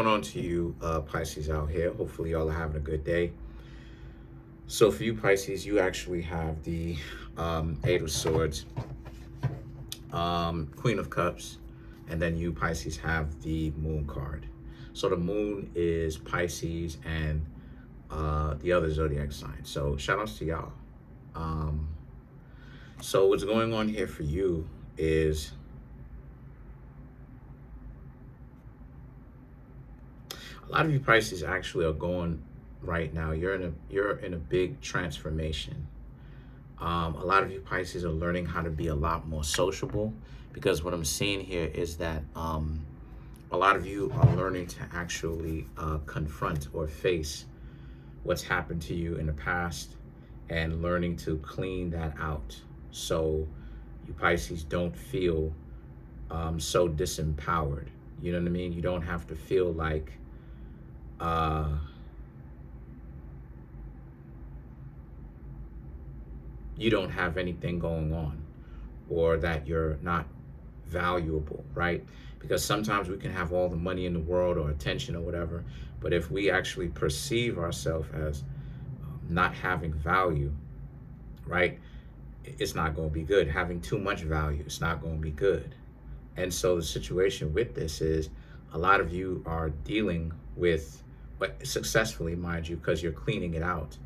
Going on to you, Pisces out here. Hopefully, y'all are having a good day. So, for you, Pisces, you actually have the Eight of Swords, Queen of Cups, and then you, Pisces, have the Moon card. So, the Moon is Pisces and the other zodiac sign. So, shout outs to y'all. So, what's going on here for you is a lot of you Pisces actually are going right now. You're in a big transformation. A lot of you Pisces are learning how to be a lot more sociable, because what I'm seeing here is that a lot of you are learning to actually confront or face what's happened to you in the past and learning to clean that out. So you Pisces don't feel so disempowered. You know what I mean? You don't have to feel like you don't have anything going on, or that you're not valuable, right? Because sometimes we can have all the money in the world or attention or whatever, but if we actually perceive ourselves as not having value, right, it's not going to be good. Having too much value, it's not going to be good. And so the situation with this is a lot of you are dealing with, but successfully, mind you, because you're cleaning it out,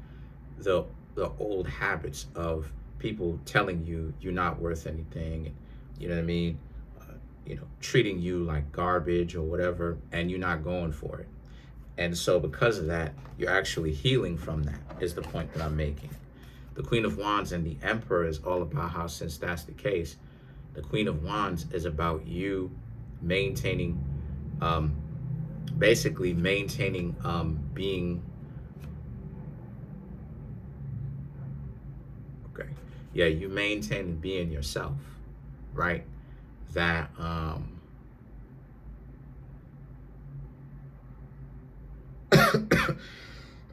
the old habits of people telling you you're not worth anything, you know what I mean? Treating you like garbage or whatever, and you're not going for it. And so because of that, you're actually healing from that, is the point that I'm making. The Queen of Wands and the Emperor is all about how, since that's the case, the Queen of Wands is about you maintaining, basically maintaining being, okay, yeah, you maintaining being yourself, right? That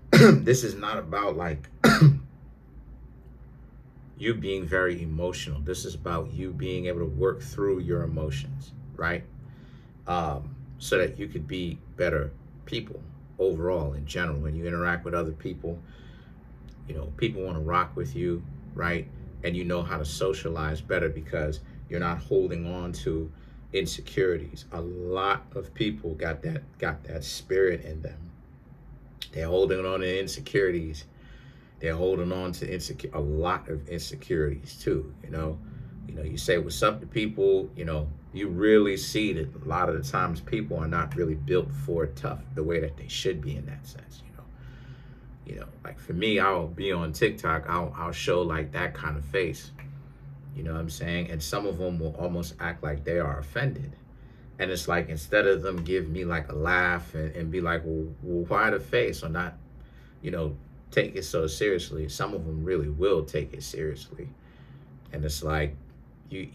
this is not about like you being very emotional. This is about you being able to work through your emotions, right? So that you could be better people overall in general. When you interact with other people, people want to rock with you, right? And you know how to socialize better because you're not holding on to insecurities. A lot of people got that spirit in them. They're holding on to insecurities. They're holding on to a lot of insecurities too. You say what's up to people. You really see that a lot of the times people are not really built for tough the way that they should be in that sense. Like for me, I'll be on TikTok. I'll show like that kind of face. You know what I'm saying? And some of them will almost act like they are offended. And it's like, instead of them give me like a laugh and be like, well, why the face, or not, take it so seriously. Some of them really will take it seriously. And it's like, you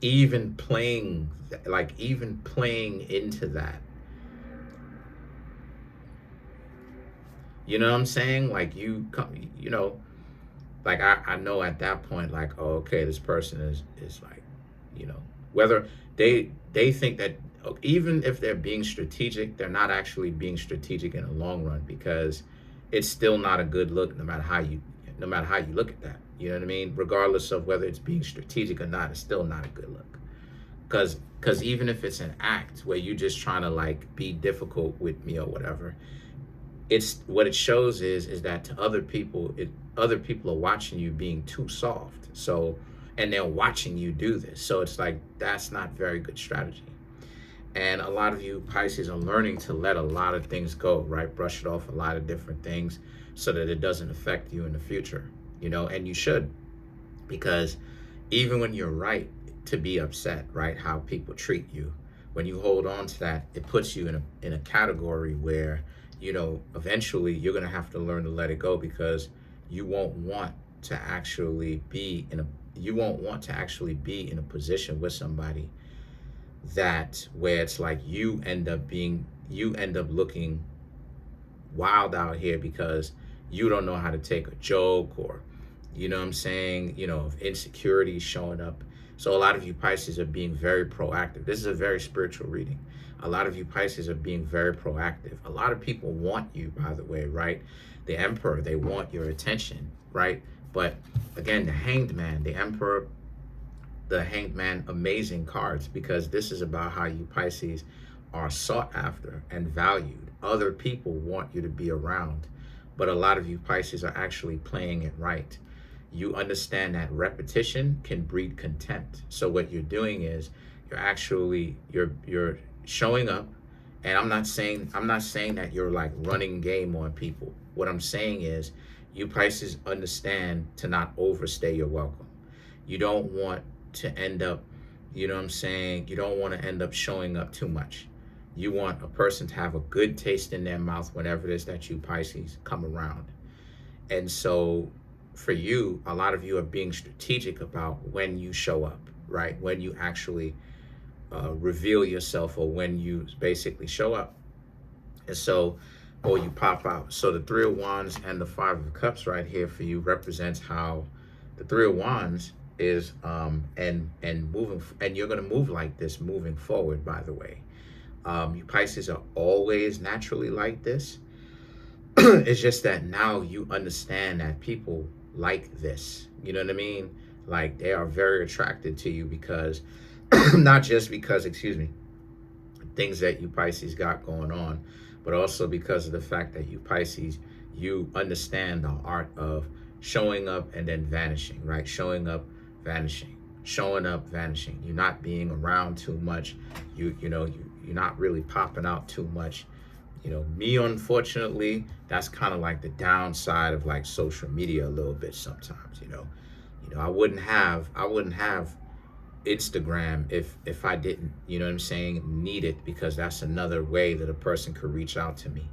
even playing into that. You know what I'm saying? Like you come, like I know at that point, like, oh, okay, this person is like, whether they think that even if they're being strategic, they're not actually being strategic in the long run, because it's still not a good look no matter how you look at that. You know what I mean? Regardless of whether it's being strategic or not, it's still not a good look. Because even if it's an act where you're just trying to like be difficult with me or whatever, it's what it shows is that to other people, other people are watching you being too soft. So, and they're watching you do this. So it's like, that's not very good strategy. And a lot of you Pisces are learning to let a lot of things go, right? Brush it off, a lot of different things, so that it doesn't affect you in the future, and you should, because even when you're right to be upset, right, how people treat you, when you hold on to that, it puts you in a category where, eventually you're going to have to learn to let it go, because you won't want to actually be in a position with somebody that where it's like you end up looking wild out here because you don't know how to take a joke, or what I'm saying, if insecurity is showing up. So a lot of you Pisces are being very proactive. This is a very spiritual reading. A lot of you Pisces are being very proactive. A lot of people want you, by the way, right? The Emperor, they want your attention, right? But again, the Hanged Man, the Emperor, the Hanged Man, amazing cards, because this is about how you Pisces are sought after and valued. Other people want you to be around, but a lot of you Pisces are actually playing it right. You understand that repetition can breed contempt. So what you're doing is you're showing up, and I'm not saying that you're like running game on people. What I'm saying is you Pisces understand to not overstay your welcome. You don't want to end up, you know what I'm saying? You don't want to end up showing up too much. You want a person to have a good taste in their mouth whenever it is that you Pisces come around. And so for you, a lot of you are being strategic about when you show up, right? When you actually reveal yourself, or when you basically show up. And so, or you pop out. So the Three of Wands and the Five of Cups right here for you represents how the Three of Wands is and moving, and you're going to move like this moving forward, by the way. You Pisces are always naturally like this. It's just that now you understand that people like this. You know what I mean? Like, they are very attracted to you because not just because, excuse me, things that you Pisces got going on, but also because of the fact that you Pisces, you understand the art of showing up and then vanishing, right? Showing up, vanishing, showing up, vanishing. You're not being around too much. You're not really popping out too much. You know, me, unfortunately, that's kind of like the downside of like social media a little bit sometimes. I wouldn't have Instagram if I didn't, you know what I'm saying, need it, because that's another way that a person could reach out to me.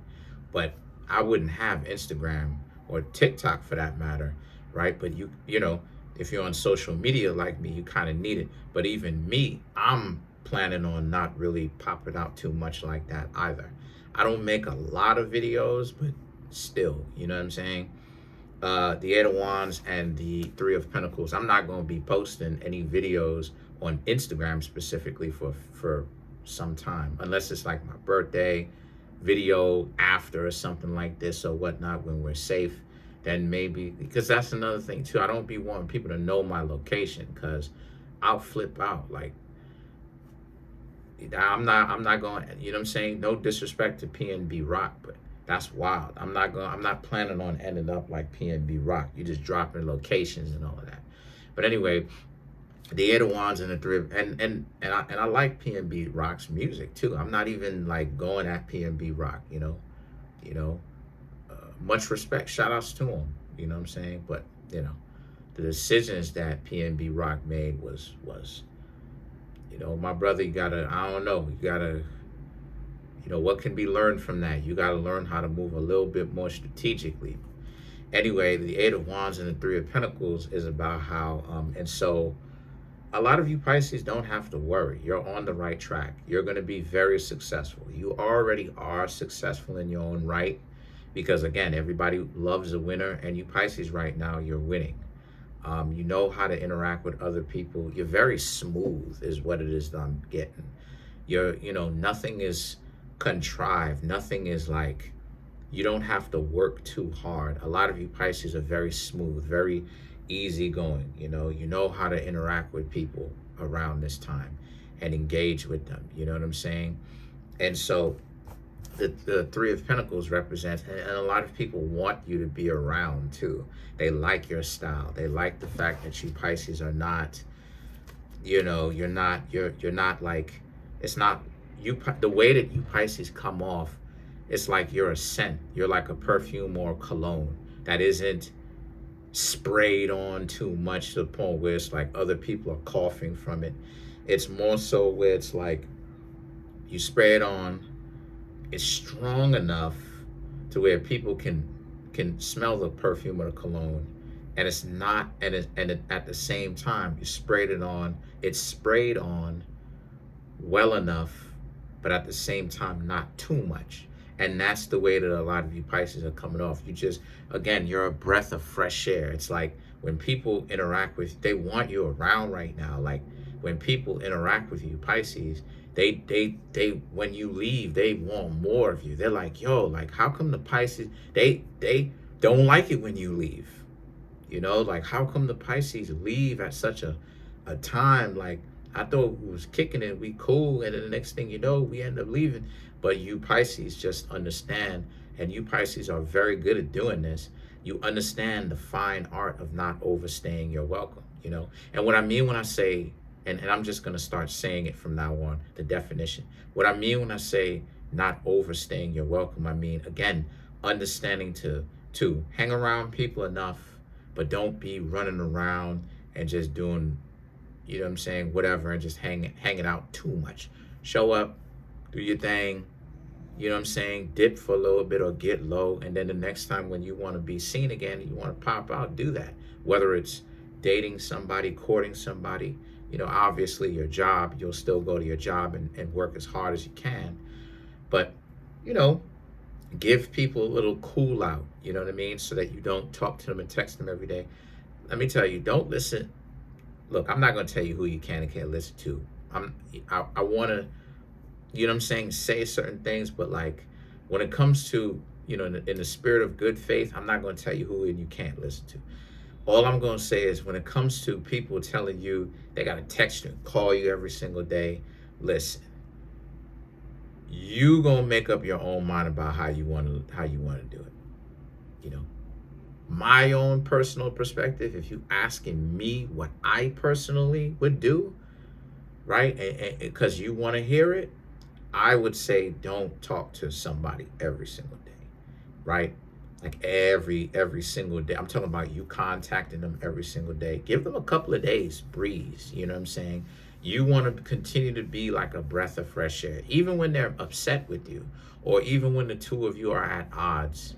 But I wouldn't have Instagram or TikTok for that matter, right? But you know, if you're on social media like me, you kind of need it. But even me, I'm planning on not really popping out too much like that either. I don't make a lot of videos, but still, you know what I'm saying? The Eight of Wands and the Three of Pentacles, I'm not going to be posting any videos on Instagram specifically for some time, unless it's like my birthday video after or something like this or whatnot, when we're safe. Then maybe, because that's another thing too, I don't be wanting people to know my location, because I'll flip out. Like, I'm not going, you know what I'm saying? No disrespect to PNB Rock, but that's wild. I'm not planning on ending up like PNB Rock. You just dropping locations and all of that. But anyway, the Eight of Wands and the Three of, and I like PNB Rock's music too. I'm not even like going at PNB Rock, much respect, shout outs to him, you know what I'm saying? But the decisions that PNB Rock made was my brother, you gotta, what can be learned from that? You gotta learn how to move a little bit more strategically. Anyway, the Eight of Wands and the Three of Pentacles is about how, and so a lot of you Pisces don't have to worry. You're on the right track. You're going to be very successful. You already are successful in your own right, because again, everybody loves a winner, and you Pisces right now, you're winning. You know how to interact with other people. You're very smooth is what it is that I'm getting. Nothing is contrived. Nothing is like, you don't have to work too hard. A lot of you Pisces are very smooth, very easygoing. You know how to interact with people around this time and engage with them. You know what I'm saying? And so the Three of Pentacles represents, and a lot of people want you to be around too. They like your style. They like the fact that you Pisces are not, you're not like, it's not you, the way that you Pisces come off, it's like you're a scent. You're like a perfume or cologne that isn't sprayed on too much to the point where it's like other people are coughing from it. It's more so where it's like you spray it on, it's strong enough to where people can smell the perfume or the cologne, and it's not, and at the same time you sprayed it on, it's sprayed on well enough, but at the same time not too much. And that's the way that a lot of you Pisces are coming off. You just, again, you're a breath of fresh air. It's like when people interact with, they want you around right now. Like when people interact with you Pisces, They when you leave, they want more of you. They're like, yo, like how come the Pisces they don't like it when you leave? You know, like how come the Pisces leave at such a time? Like I thought we was kicking it, we cool, and then the next thing you know, we end up leaving. But you Pisces just understand, and you Pisces are very good at doing this. You understand the fine art of not overstaying your welcome, you know. And what I mean when I say, and I'm just gonna start saying it from now on, the definition. What I mean when I say not overstaying your welcome, I mean again, understanding to hang around people enough, but don't be running around and just doing, you know what I'm saying, whatever, and just hanging out too much. Show up, do your thing, you know what I'm saying, dip for a little bit or get low, and then the next time when you want to be seen again, you want to pop out, do that. Whether it's dating somebody, courting somebody, you know, obviously your job, you'll still go to your job and work as hard as you can. But, you know, give people a little cool out, you know what I mean, so that you don't talk to them and text them every day. Let me tell you, don't listen. Look, I'm not going to tell you who you can and can't listen to. I want to, you know what I'm saying, say certain things, but like when it comes to, you know, in the spirit of good faith, I'm not going to tell you who and you can't listen to. All I'm going to say is when it comes to people telling you they got to text you and call you every single day, listen, you going to make up your own mind about how you want to do it. You know, my own personal perspective, if you asking me what I personally would do, right? And because you want to hear it, I would say don't talk to somebody every single day, right? Like every single day. I'm talking about you contacting them every single day. Give them a couple of days, breeze, you know what I'm saying? You want to continue to be like a breath of fresh air, even when they're upset with you, or even when the two of you are at odds.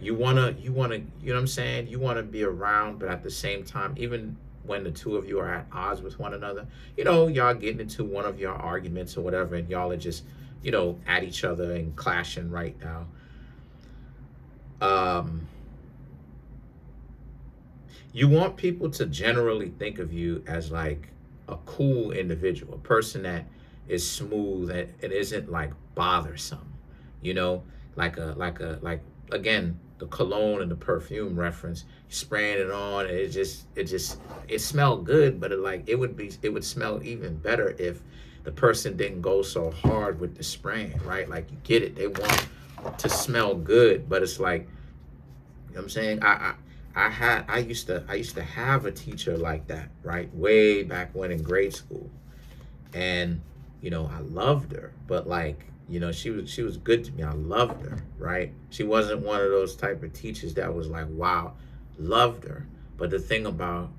You want to, you know what I'm saying? You want to be around, but at the same time, even when the two of you are at odds with one another, you know, y'all getting into one of your arguments or whatever, and y'all are just, you know, at each other and clashing right now. You want people to generally think of you as like a cool individual, a person that is smooth and it isn't like bothersome, you know, like again, the cologne and the perfume reference, spraying it on, and it smelled good, but it would smell even better if the person didn't go so hard with the spraying, right? Like you get it, they want to smell good, but it's like, you know what I'm saying? I used to have a teacher like that, right? Way back when in grade school. And, you know, I loved her, but like, you know, she was good to me. I loved her, right? She wasn't one of those type of teachers that was like, wow, loved her. But the thing about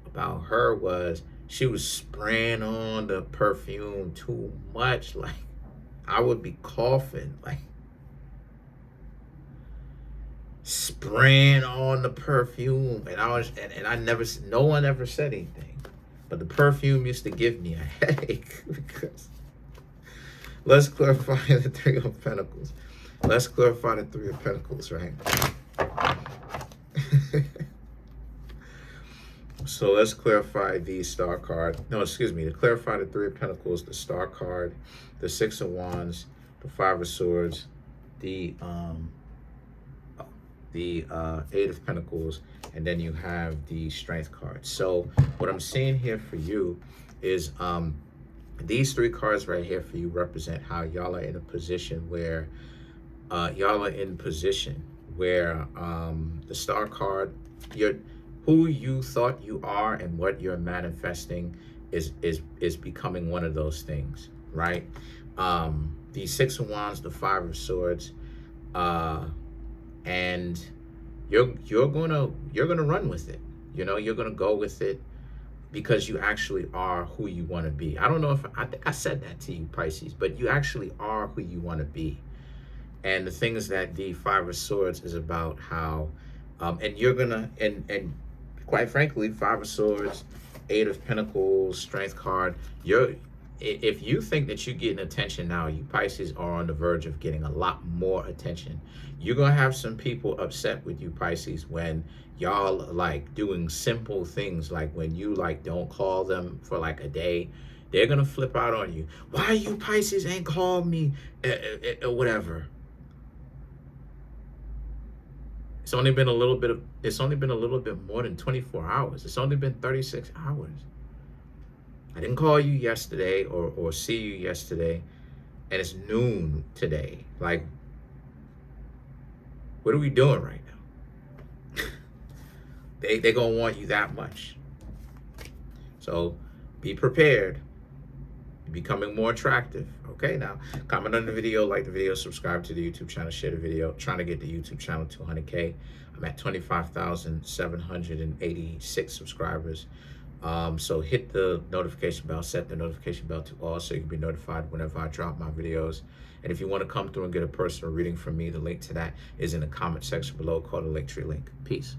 her was she was spraying on the perfume too much. Like I would be coughing, like spraying on the perfume, and no one ever said anything, but the perfume used to give me a headache. Because let's clarify the Three of Pentacles. Let's clarify the Three of Pentacles, right? So let's clarify the Star card. No, excuse me. To clarify the Three of Pentacles, the Star card, the Six of Wands, the Five of Swords, the Eight of Pentacles, and then you have the Strength card. So what I'm seeing here for you is these three cards right here for you represent how y'all are in a position where the Star card, who you thought you are and what you're manifesting is becoming one of those things, right? The Six of Wands, the Five of Swords, and you're gonna run with it. You know, you're gonna go with it because you actually are who you want to be. I don't know if I think I said that to you, Pisces, but you actually are who you want to be. And the thing is that the Five of Swords is about how, and you're gonna, and quite frankly, Five of Swords, Eight of Pentacles, Strength card, if you think that you're getting attention now, you Pisces are on the verge of getting a lot more attention. You're going to have some people upset with you, Pisces, when y'all like doing simple things, like when you like don't call them for like a day, They're going to flip out on you. Why you Pisces ain't called me? Or whatever. It's only been a little bit more than 24 hours. It's only been 36 hours. I didn't call you yesterday or see you yesterday, and it's noon today. Like, what are we doing right now? They're going to want you that much. So be prepared. You're becoming more attractive. Okay, now comment on the video, like the video, subscribe to the YouTube channel, share the video. Trying to get the YouTube channel to 100K. I'm at 25,786 subscribers. So hit the notification bell, set the notification bell to all so you can be notified whenever I drop my videos. And if you want to come through and get a personal reading from me, the link to that is in the comment section below. Call the Linktree link. Peace.